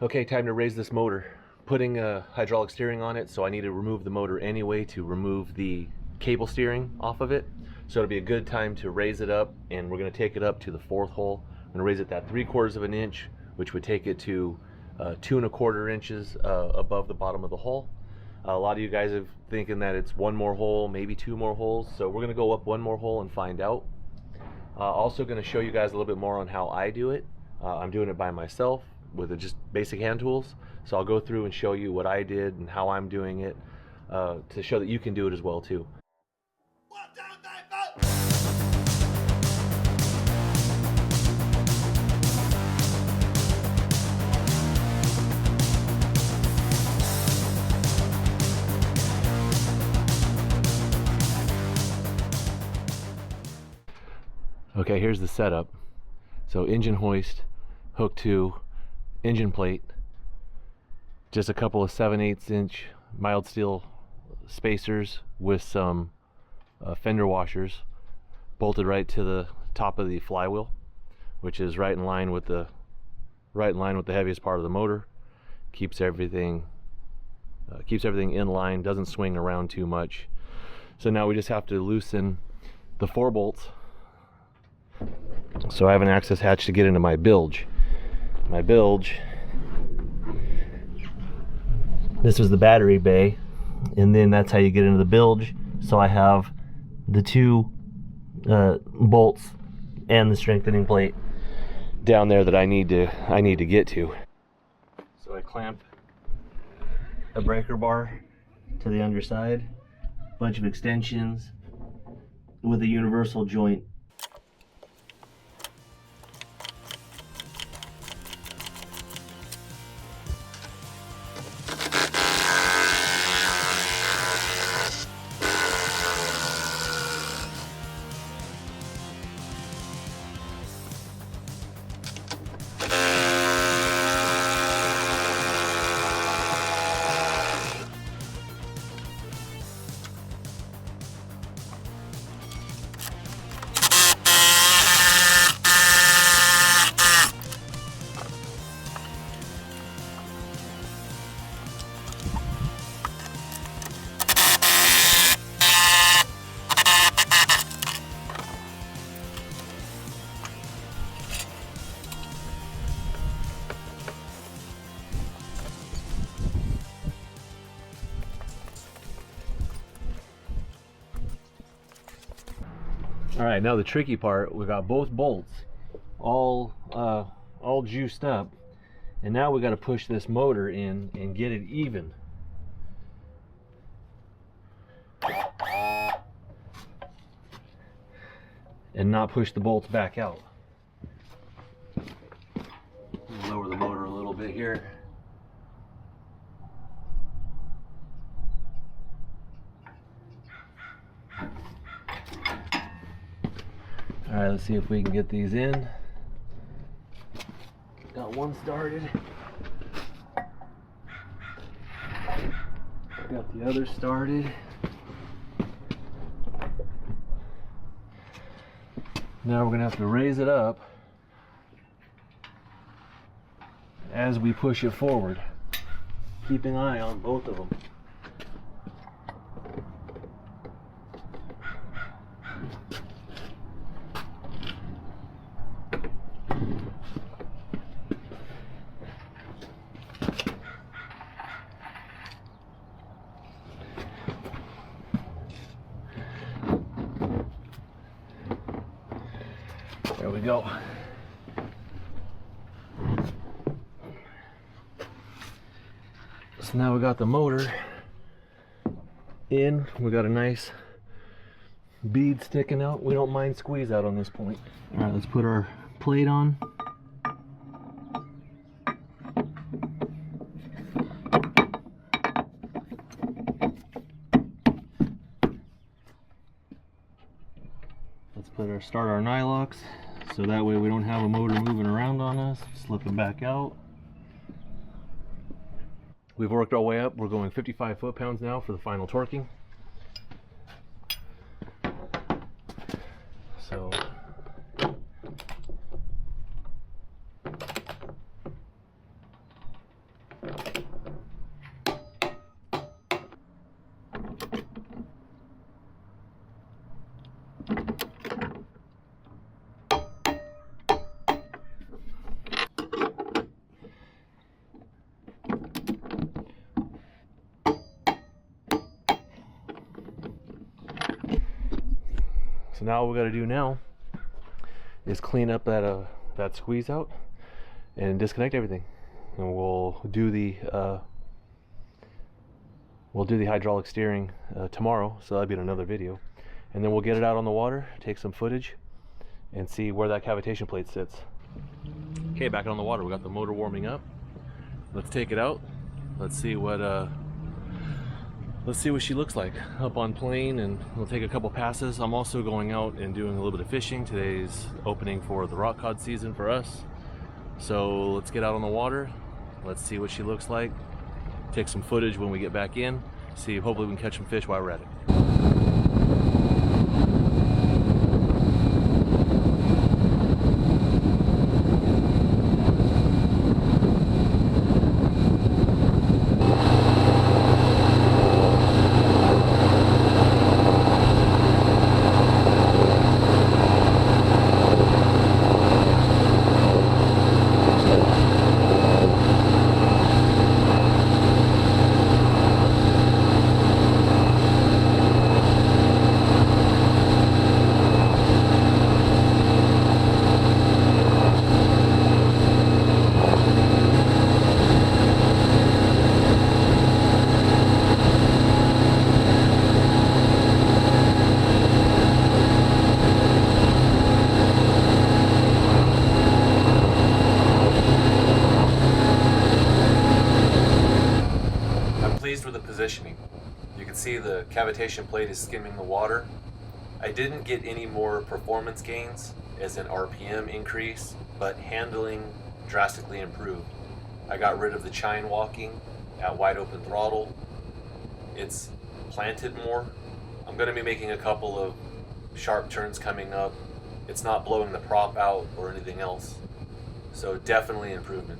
Okay, time to raise this motor. Putting a hydraulic steering on it, so I need to remove the motor anyway to remove the cable steering off of it. So it'll be a good time to raise it up, and we're going to take it up to the 4th hole. I'm going to raise it that 3/4 of an inch, which would take it to 2 1/4 inches above the bottom of the hole. A lot of you guys are thinking that it's 1 more hole, maybe 2 more holes, so we're going to go up 1 more hole and find out. Also going to show you guys a little bit more on how I do it. I'm doing it by myself with just basic hand tools, so I'll go through and show you what I did and how I'm doing it to show that you can do it as well too. Okay, here's the setup. So engine hoist, hook to engine plate, just a couple of 7/8 inch mild steel spacers with some fender washers bolted right to the top of the flywheel, which is right in line with the heaviest part of the motor. Keeps everything in line, doesn't swing around too much. So now we just have to loosen the 4 bolts. So I have an access hatch to get into my bilge. This is the battery bay, and then that's how you get into the bilge. So I have the 2 bolts and the strengthening plate down there that I need to get to. So I clamp a breaker bar to the underside, bunch of extensions with a universal joint. All right, now the tricky part, we got both bolts all juiced up, and now we got to push this motor in and get it even. And not push the bolts back out. Lower the motor a little bit here. All right, let's see if we can get these in. Got one started. Got the other started. Now we're gonna have to raise it up as we push it forward. Keep an eye on both of them. There we go. So now we got the motor in. We got a nice bead sticking out. We don't mind squeeze out on this point. All right, let's put our plate on. Let's start our nylocks, so that way we don't have a motor moving around on us. Slip it back out. We've worked our way up. We're going 55 foot-pounds now for the final torquing. So So now what we got to do now is clean up that squeeze out and disconnect everything, and we'll do the hydraulic steering tomorrow, so that'll be in another video, and then we'll get it out on the water, take some footage, and see where that cavitation plate sits. Okay, back on the water, we got the motor warming up. Let's take it out. Let's see what she looks like up on plane, and we'll take a couple passes. I'm also going out and doing a little bit of fishing. Today's opening for the rock cod season for us. So let's get out on the water. Let's see what she looks like. Take some footage when we get back in. See, hopefully we can catch some fish while we're at it. Pleased with the positioning. You can see the cavitation plate is skimming the water. I didn't get any more performance gains as an RPM increase, but handling drastically improved. I got rid of the chine walking at wide open throttle. It's planted more. I'm going to be making a couple of sharp turns coming up. It's not blowing the prop out or anything else. So definitely improvement.